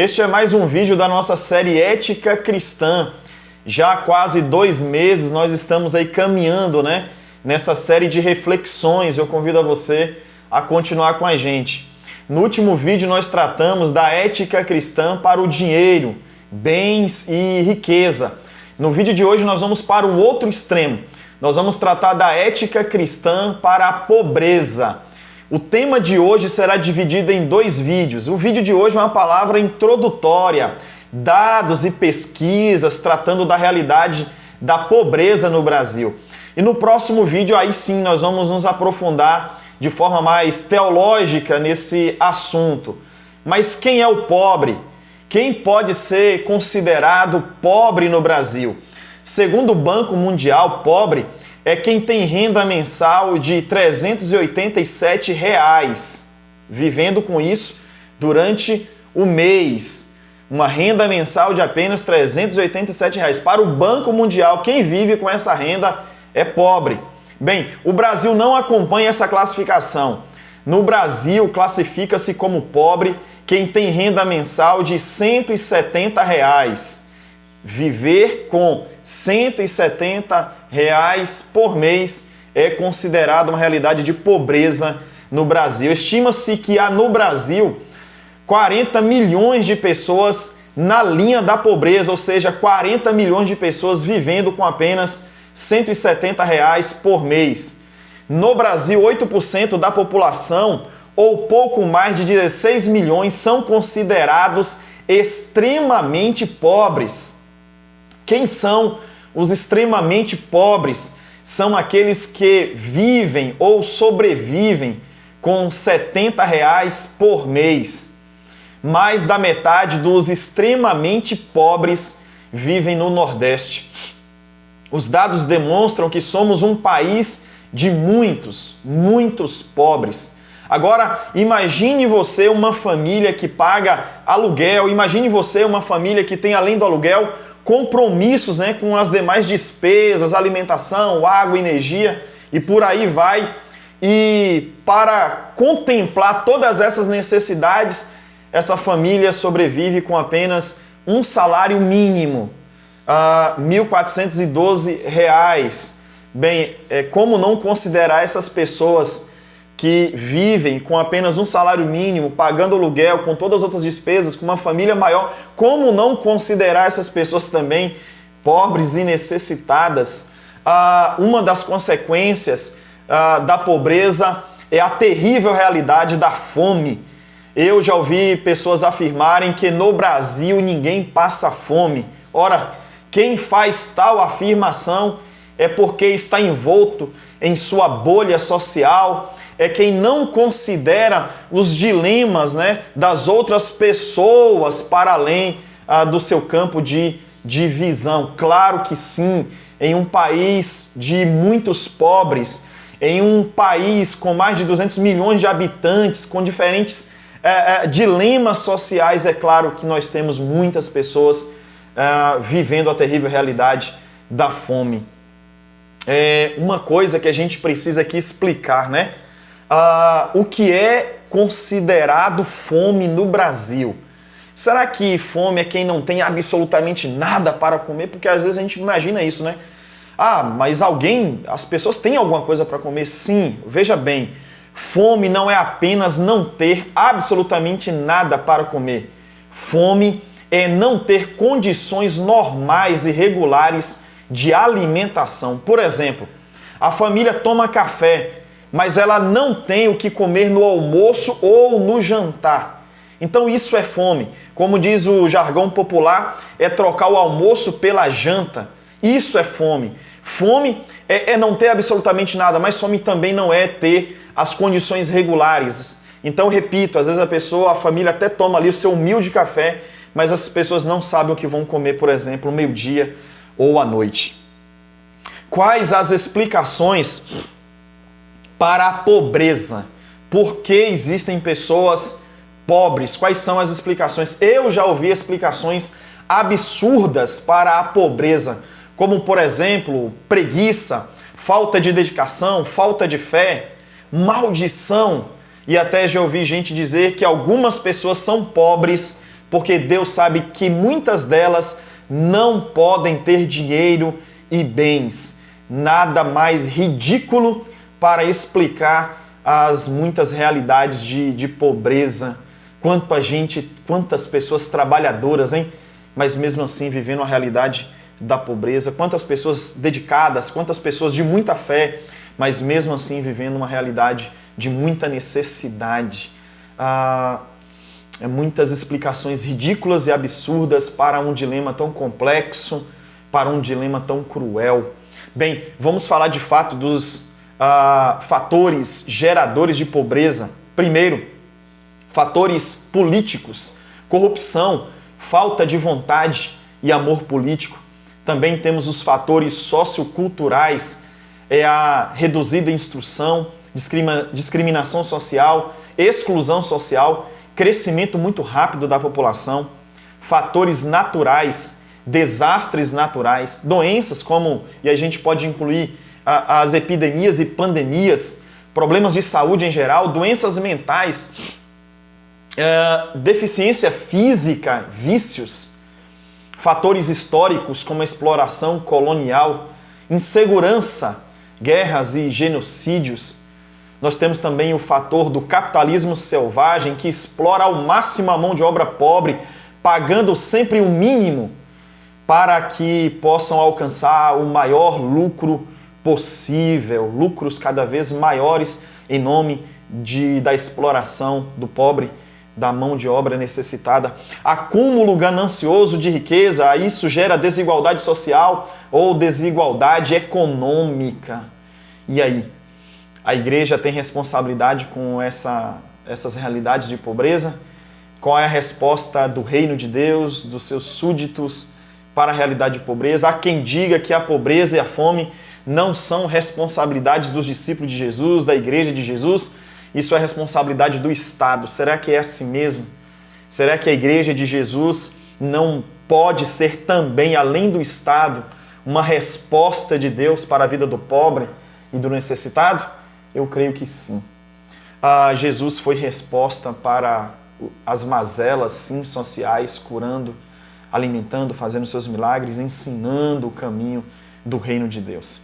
Este é mais um vídeo da nossa série Ética Cristã. Já há quase 2 meses nós estamos aí caminhando, nessa série de reflexões. Eu convido a você a continuar com a gente. No último vídeo nós tratamos da ética cristã para o dinheiro, bens e riqueza. No vídeo de hoje nós vamos para o outro extremo. Nós vamos tratar da ética cristã para a pobreza. O tema de hoje será dividido em 2 vídeos. O vídeo de hoje é uma palavra introdutória, dados e pesquisas tratando da realidade da pobreza no Brasil. E no próximo vídeo, aí sim, nós vamos nos aprofundar de forma mais teológica nesse assunto. Mas quem é o pobre? Quem pode ser considerado pobre no Brasil? Segundo o Banco Mundial, pobre é quem tem renda mensal de R$ 387, vivendo com isso durante o mês. Uma renda mensal de apenas R$ 387. Para o Banco Mundial, quem vive com essa renda é pobre. Bem, o Brasil não acompanha essa classificação. No Brasil, classifica-se como pobre quem tem renda mensal de R$ 170. Viver com R$ 170 por mês é considerado uma realidade de pobreza no Brasil. Estima-se que há no Brasil 40 milhões de pessoas na linha da pobreza, ou seja, 40 milhões de pessoas vivendo com apenas R$ 170 por mês. No Brasil, 8% da população, ou pouco mais de 16 milhões, são considerados extremamente pobres. Quem são os extremamente pobres? São aqueles que vivem ou sobrevivem com R$ 70 por mês. Mais da metade dos extremamente pobres vivem no Nordeste. Os dados demonstram que somos um país de muitos pobres. Agora, imagine você uma família que paga aluguel, imagine você uma família que tem, além do aluguel, compromissos com as demais despesas, alimentação, água, energia e por aí vai. E para contemplar todas essas necessidades, essa família sobrevive com apenas um salário mínimo, R$ 1.412. Bem, como não considerar essas pessoas que vivem com apenas um salário mínimo, pagando aluguel, com todas as outras despesas, com uma família maior, como não considerar essas pessoas também pobres e necessitadas? Uma das consequências da pobreza é a terrível realidade da fome. Eu já ouvi pessoas afirmarem que no Brasil ninguém passa fome. Ora, quem faz tal afirmação é porque está envolto em sua bolha social, é quem não considera os dilemas das outras pessoas para além do seu campo de visão. Claro que sim, em um país de muitos pobres, em um país com mais de 200 milhões de habitantes, com diferentes dilemas sociais, é claro que nós temos muitas pessoas vivendo a terrível realidade da fome. Uma coisa que a gente precisa aqui explicar, o que é considerado fome no Brasil. Será que fome é quem não tem absolutamente nada para comer? Porque às vezes a gente imagina isso, mas as pessoas têm alguma coisa para comer? Sim, veja bem, fome não é apenas não ter absolutamente nada para comer. Fome é não ter condições normais e regulares de alimentação. Por exemplo, a família toma café, mas ela não tem o que comer no almoço ou no jantar. Então isso é fome. Como diz o jargão popular, é trocar o almoço pela janta. Isso é fome. Fome é não ter absolutamente nada, mas fome também não é ter as condições regulares. Então, repito, às vezes a família até toma ali o seu humilde café, mas as pessoas não sabem o que vão comer, por exemplo, no meio-dia ou à noite. Quais as explicações para a pobreza? Por que existem pessoas pobres? Quais são as explicações? Eu já ouvi explicações absurdas para a pobreza, como, por exemplo, preguiça, falta de dedicação, falta de fé, maldição. E até já ouvi gente dizer que algumas pessoas são pobres porque Deus sabe que muitas delas não podem ter dinheiro e bens. Nada mais ridículo para explicar as muitas realidades de pobreza. Quantas pessoas trabalhadoras, hein? Mas mesmo assim vivendo a realidade da pobreza. Quantas pessoas dedicadas, quantas pessoas de muita fé, mas mesmo assim vivendo uma realidade de muita necessidade. Muitas explicações ridículas e absurdas para um dilema tão complexo, para um dilema tão cruel. Bem, vamos falar de fato dos fatores geradores de pobreza. Primeiro, fatores políticos, corrupção, falta de vontade e amor político. Também temos os fatores socioculturais, a reduzida instrução, discriminação social, exclusão social, crescimento muito rápido da população, fatores naturais, desastres naturais, doenças como, e a gente pode incluir as epidemias e pandemias, problemas de saúde em geral, doenças mentais, deficiência física, vícios, fatores históricos como a exploração colonial, insegurança, guerras e genocídios. Nós temos também o fator do capitalismo selvagem que explora ao máximo a mão de obra pobre, pagando sempre o mínimo para que possam alcançar o maior lucro possível, lucros cada vez maiores em nome da exploração do pobre, da mão de obra necessitada. Acúmulo ganancioso de riqueza, isso gera desigualdade social ou desigualdade econômica. E aí? A igreja tem responsabilidade com essas realidades de pobreza? Qual é a resposta do reino de Deus, dos seus súditos para a realidade de pobreza? Há quem diga que a pobreza e a fome não são responsabilidades dos discípulos de Jesus, da igreja de Jesus. Isso é responsabilidade do Estado. Será que é assim mesmo? Será que a igreja de Jesus não pode ser também, além do Estado, uma resposta de Deus para a vida do pobre e do necessitado? Eu creio que sim. Jesus foi resposta para as mazelas, sim, sociais, curando, alimentando, fazendo seus milagres, ensinando o caminho do reino de Deus.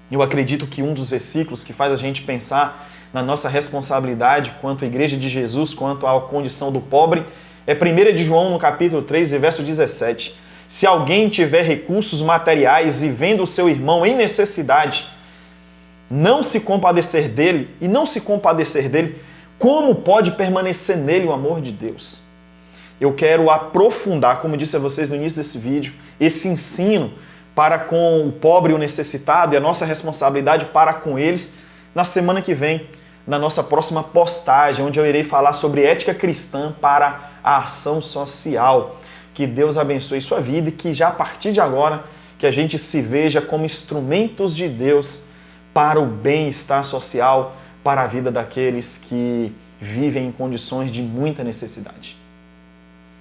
Eu acredito que um dos versículos que faz a gente pensar na nossa responsabilidade quanto à igreja de Jesus, quanto à condição do pobre, é 1 de João, no capítulo 3, verso 17. Se alguém tiver recursos materiais e vendo o seu irmão em necessidade, não se compadecer dele, como pode permanecer nele o amor de Deus? Eu quero aprofundar, como disse a vocês no início desse vídeo, esse ensino para com o pobre e o necessitado e a nossa responsabilidade para com eles na semana que vem, na nossa próxima postagem, onde eu irei falar sobre ética cristã para a ação social. Que Deus abençoe sua vida e que já a partir de agora que a gente se veja como instrumentos de Deus para o bem-estar social, para a vida daqueles que vivem em condições de muita necessidade.